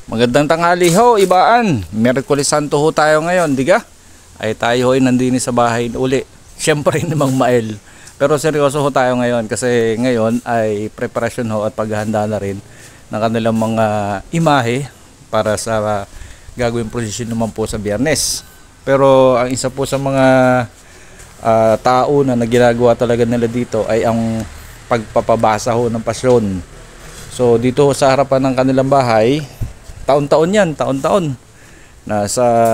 Magandang tanghali ho, ibaan. Miyerkules Santo ho tayo ngayon, di ka? Ay tayo ho ay nandini sa bahay uli. Siyempre namang mael. Pero seryoso ho tayo ngayon kasi ngayon ay preparasyon ho at paghahanda na rin ng kanilang mga imahe para sa gagawing prosesyon naman po sa Biyernes. Pero ang isa po sa mga tao na ginagawa talaga nila dito ay ang pagpapabasa ho ng pasyon. So dito ho sa harapan ng kanilang bahay, taon-taon yan, taon-taon.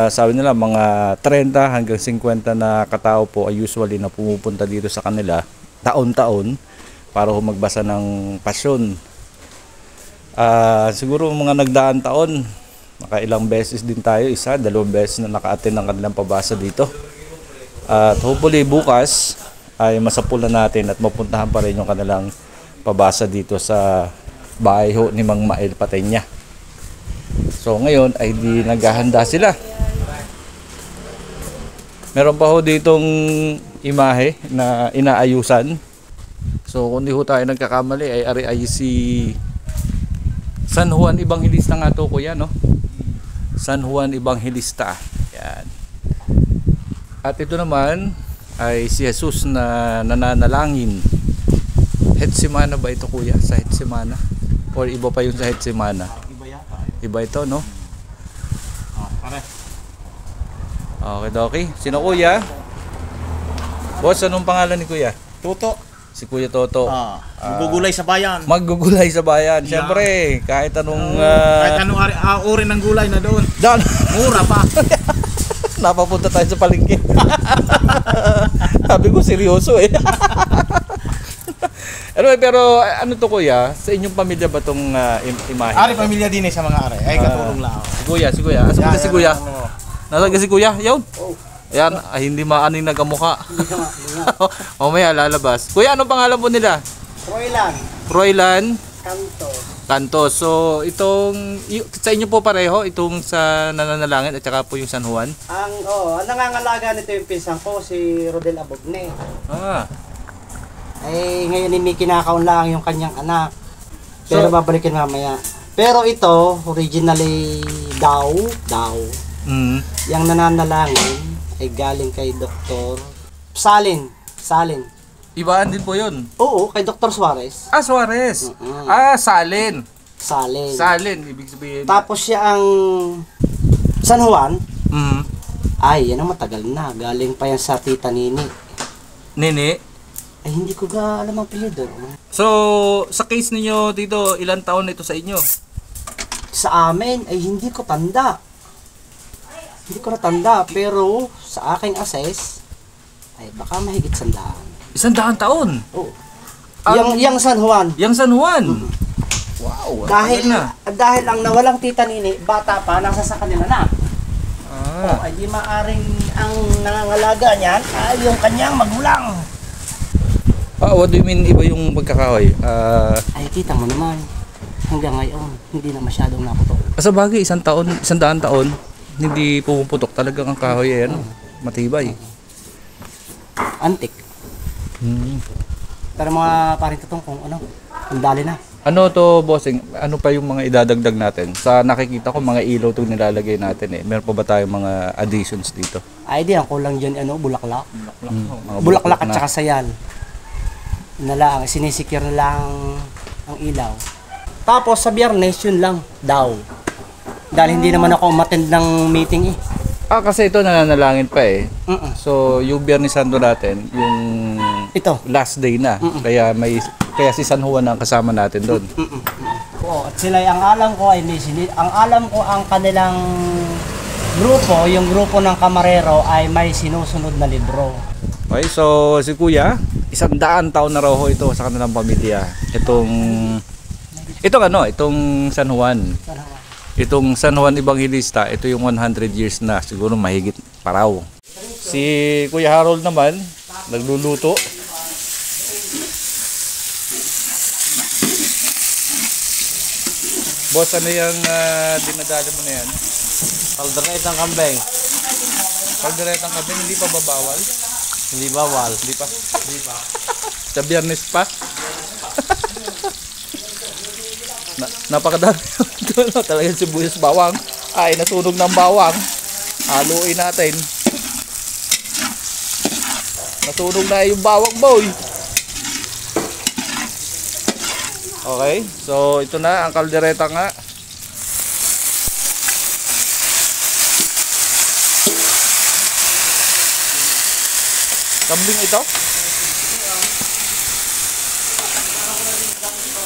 Sabi nila mga 30 hanggang 50 na katao po ay usually na pumupunta dito sa kanila taon-taon para ho magbasa ng pasyon. Siguro mga nagdaan taon, nakailang beses din tayo, isa, dalawang beses na naka-attend ng kanilang pabasa dito. At hopefully bukas ay masapulan natin at mapuntahan pa rin yung kanilang pabasa dito sa bahay ho ni Mang Mael Patenya. So ngayon ay di naghahanda sila. Meron pa ho ditong imahe na inaayusan. So kung di ho tayo nagkakamali ay ari ay si San Juan Evangelista nga to, kuya, no? San Juan Evangelista. Yan. At ito naman ay si Jesus na nananalangin. Getsemana ba ito, kuya? Sa Getsemana? Or iba pa yung sa Getsemana? Iba ito, no? Pare. Okay. Sino, kuya? Boss, anong pangalan ni kuya? Toto. Si Kuya Toto. Magugulay sa bayan. Maggugulay sa bayan. Yeah. Siyempre, kahit anong... kahit anong uri ng gulay na doon. Mura pa. Napapunta tayo sa palengke. Sabi ko, seryoso eh. Anyway, pero ano to, kuya? Sa inyong pamilya ba itong imahe? Ari pamilya din sa mga ari. Ay katulong lang. Si kuya. Asan ka si kuya? Nasaan ka si kuya? Yun. Ayan, hindi maaning nagamuka. Mamaya lalabas. Kuya, anong pangalan po nila? Roylan Canto. So, sa inyo po pareho, itong sa nananalangin at saka po yung San Juan? Ang nangangalaga nito yung pinsan ko, si Rodel Abogne. Ngayon may kinakaon lang yung kanyang anak. Pero babalikin mamaya. Pero ito, originally daw, yung nananalangin ay galing kay Dr. Salin. Ibaan din po yun? Oo, kay Dr. Suarez. Suarez. Salin. Ibig sabihin. Tapos siya ang San Juan. Ay, yan ang matagal na. Galing pa yan sa Tita Nini. Nini? Ay, hindi ko alam ang apelyido. So, sa case ninyo dito, ilang taon na ito sa inyo? Sa amin, ay hindi ko tanda. Pero sa aking assess, ay baka mahigit 100. 100 taon? Oo. Yang San Juan. Wow. Dahil ang nawalang Tita Nini, bata pa, nasa sa kanila na. Ay di maaring ang nangangalaga niyan ay yung kanyang magulang. What do you mean iba yung pagkakahoy? Ay kita mo naman, hanggang ngayon, hindi na masyadong naputok. Sa bagay, 100 taon, hindi pumuputok talaga ang kahoy yan. Matibay. Antik. Pero mga paring tutong kung ang dali na. Ano to, bossing? Ano pa yung mga idadagdag natin? Sa nakikita ko, mga ilaw itong nilalagay natin eh. Meron pa ba tayong mga additions dito? Ay di, ang kulang dyan, bulaklak. Bulaklak at saka sayal. Sinisikir na lang ang ilaw. Tapos sa Biyernes, yun lang, daw. Dahil hindi naman ako umattend ng meeting eh. Kasi ito nananalangin pa eh. So, yung Biyernes Santo natin, yung last day na. Kaya si San Juan ang kasama natin doon. At sila, ang alam ko ang kanilang grupo, yung grupo ng kamarero ay may sinusunod na libro. Okay, so si Kuya, 100 taon na raw ito sa kanilang pamilya. Itong San Juan. Itong San Juan Evangelista, ito yung 100 years na, siguro mahigit pa raw. Si Kuya Harold naman, nagluluto. Boss, ano yung dinadali mo na yan? Kalderetang kambing. Kalderetang kambing, hindi pa babawal? Hindi bawal. Hindi pa. Sa Biyernes pa? Napakadami ito. Talagang sibuyas bawang. Ay, nasunog ng bawang. Haluin natin. Nasunog na yung bawang, boy. Okay, so ito na ang kaldereta nga. Kambing ito?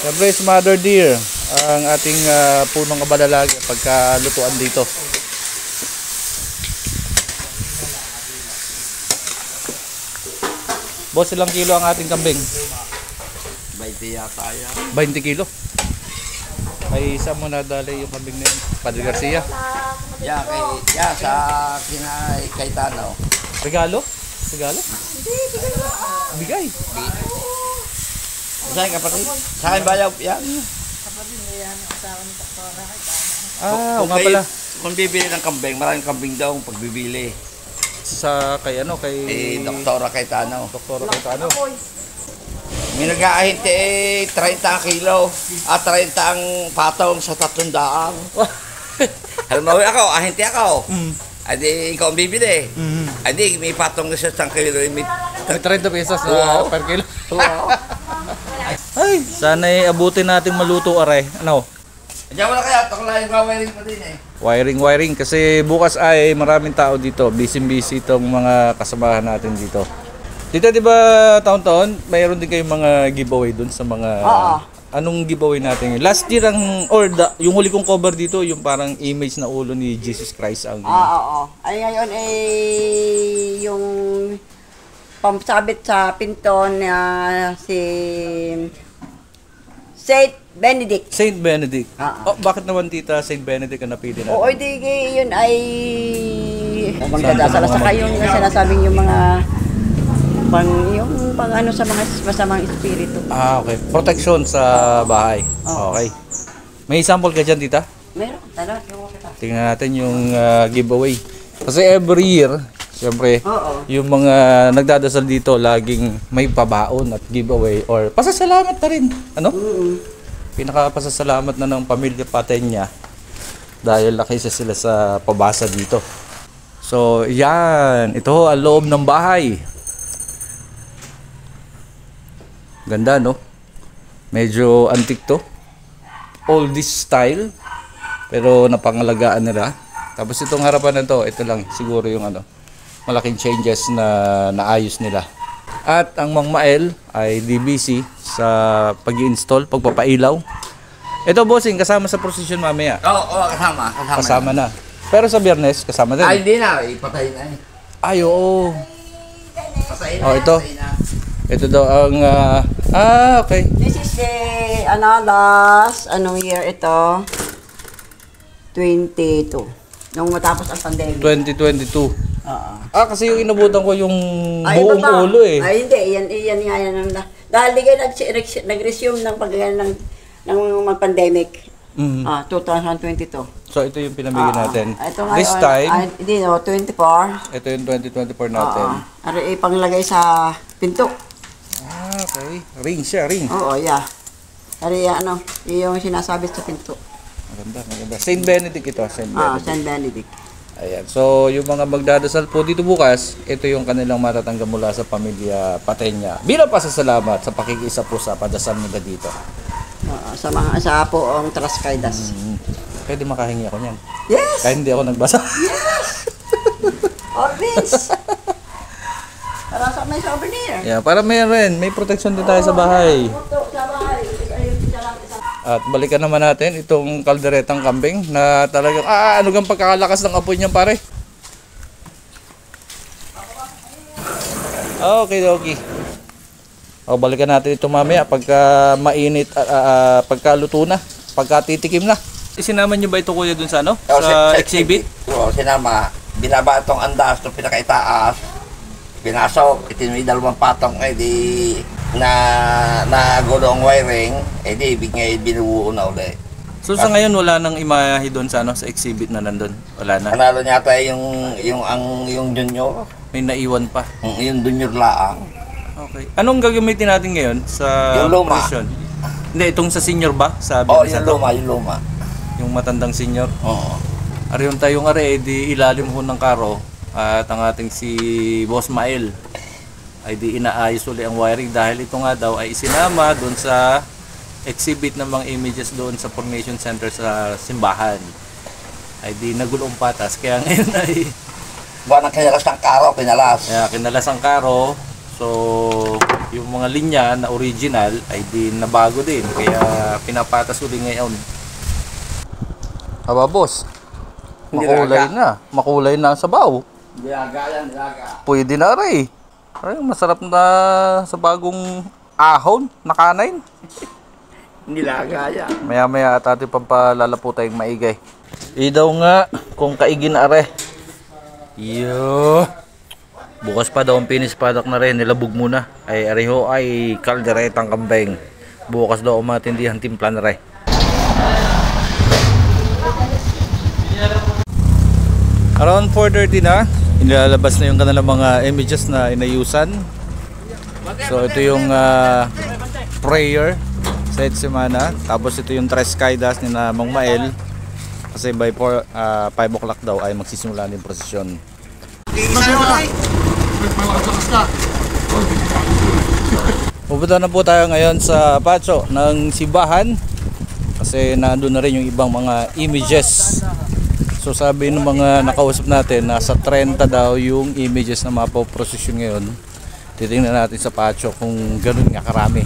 Siyempre is mother deer ang ating punong kabalalagi pagka lutuan dito. Boss, ilang kilo ang ating kambing? 20 yata yan. 20 kilo. Ay isa mo nadali yung kambing na yun. Padre Garcia. Sa kay Tano. Regalo? Regalo? Bigay. Saan kapatid? Sa akin bayaw yan. Ah, nga pala. Kung bibili ng kambing, maraming kambing daw ang pagbibili. Sa kay ano, kay Doktora Cayetano. Doktora Cayetano. May nag-aahinti 30 kilo at 30 ang patong sa 300. Halimbawa ako, ahinti ako. Adi ikaw ang bibili. Adi may patong na siya 1 kilo. May 30 pesos na per kilo. Ay, sana abutin natin maluto are. Ano? Diyan wala kaya, taklayin ka wiring pa din eh. Wiring kasi bukas ay maraming tao dito. Busy itong mga kasamahan natin dito. Dito 'di ba taon-taon mayroon din kayong mga giveaway dun sa mga anong giveaway natin? Last year yung huli kong cover dito yung parang image na ulo ni Jesus Christ ang Oo. Ay ngayon yung pampasabit sa pinto na si Saint Benedict. Saint Benedict. Oo. Oh, bakit naman tita Saint Benedict ang napili natin? Oo, di yun ay magdadasal sa kayo yung sinasabing yung mga pang ano sa mga masamang espiritu. Ah, okay. Protection sa bahay. Oo. Okay. May sample ka dyan, tita? Meron, talaga. Tingnan natin yung giveaway. Kasi every year, siyempre, Oo. yung mga nagdadasal dito, laging may pabaon at giveaway or pasasalamat na rin. Ano? Pinakapasasalamat na ng pamilya Patenya dahil nakisa sila sa pabasa dito. So, yan. Ito ang loob ng bahay. Ganda, no? Medyo antique to. Oldies style. Pero napangalagaan nila. Tapos itong harapan na to, ito lang siguro yung malaking changes na naayos nila. At ang Mang Mael ay DBC sa pag-i-install, pagpapailaw. Ito bossing, kasama sa procession mamaya. Oo, kasama. Kasama na. Pero sa Biyernes, kasama din. Ay, hindi na. Ipatay na eh. Ay, oo. Patay na. Oh, ito. Patay na. Ito daw ang, okay. This is the, last, year ito? 22. Nung matapos ang pandemic. 2022. Oo. Kasi yung inabutan ko yung Ay, buong iba pa. ulo eh. Ay, hindi. Yan nga yan. Dahil di kayo nag-resume ng ng pandemic. 2022. So ito yung pinamigay natin. Ito nga, This time, hindi, 24. ito yung 2024 natin. Ari ipanglagay sa pinto. Okay. Ring siya, ring. Oo, yeah. Ari yung sinasabit sa pinto. Maganda. Saint Benedict ito, Saint Benedict. Saint Benedict. Ayan. So, yung mga magdadasal po dito bukas, ito yung kanilang matatanggap mula sa pamilya Patenya. Bilang pasasalamat sa pakikiisa po sa padasal nila dito. Sa poong Traskaidas. Pwede makahingi ako niyan. Yes! Kahit hindi ako nagbasa. Orbins! Para sa may souvenir. Yeah, para may protection din tayo sa bahay. Sa bahay. At balikan naman natin itong kalderetang kambing na talagang, ano gang pagkakalakas ng apoy niyan pare. Okay. Balikan natin ito mamaya pagka mainit, pagka luto na, pagka titikim na. Isinama niyo ba ito kuya dun sa sa exhibit? Oo, sinama. Binaba itong andas, itong pinakaitaas. Pinasok, itinuloy 2 patong, di na gulong wiring, di binubuo na ulit. So sa ngayon wala nang imahe doon sa sa exhibit na nandun? Wala na? Panalo niya tayo yung junior. May naiwan pa? Yung junior laang. Okay. Anong gagamitin natin ngayon sa Yung luma. operasyon? Hindi, itong sa senior ba? Sa Oh, Biyernes yung Santo? luma, yung luma. Yung matandang senior. Oo. Ariyon tayong di ilalim ho ng karo at ang ating si Boss Mael ay di inaayos uli ang wiring dahil ito nga daw ay isinama doon sa exhibit ng mga images doon sa Formation Center sa simbahan. Ay di nagulong patas kaya ngayon ay Buwan ng kinalas ng karo, kinalas. kaya kinalas ang karo. So yung mga linya na original ay di nabago din kaya pinapatas uli ngayon. Aba boss, makulay na. Makulay na ang sabaw. Nilaga yan, nilaga. Pwede na rin. Ay, masarap na sa bagong ahon na kanain. Nilaga yan. Maya-maya at ating pampalalaputay yung maigay. Idaw nga kung kaigin are. Yo. Bukas pa daw ang finish product na rin. Nilabog muna. Ay ariho ay kalderetang kambing. Bukas daw umatindihan timpla na rin. Around 4:30 na. Inilalabas na yung kanilang mga images na inayusan. So ito yung prayer sa semana. Tapos ito yung tres kaidas ni na Mang Mael. Kasi by 5 o'clock daw ay magsisimula ng prosesyon. Pupunta na po tayo ngayon sa patio ng simbahan. Kasi nandun na rin yung ibang mga images. So sabi ng mga nakausap natin, nasa 30 daw yung images na mapoprosesyon ngayon. Titingnan natin sa patio kung ganun nga karami.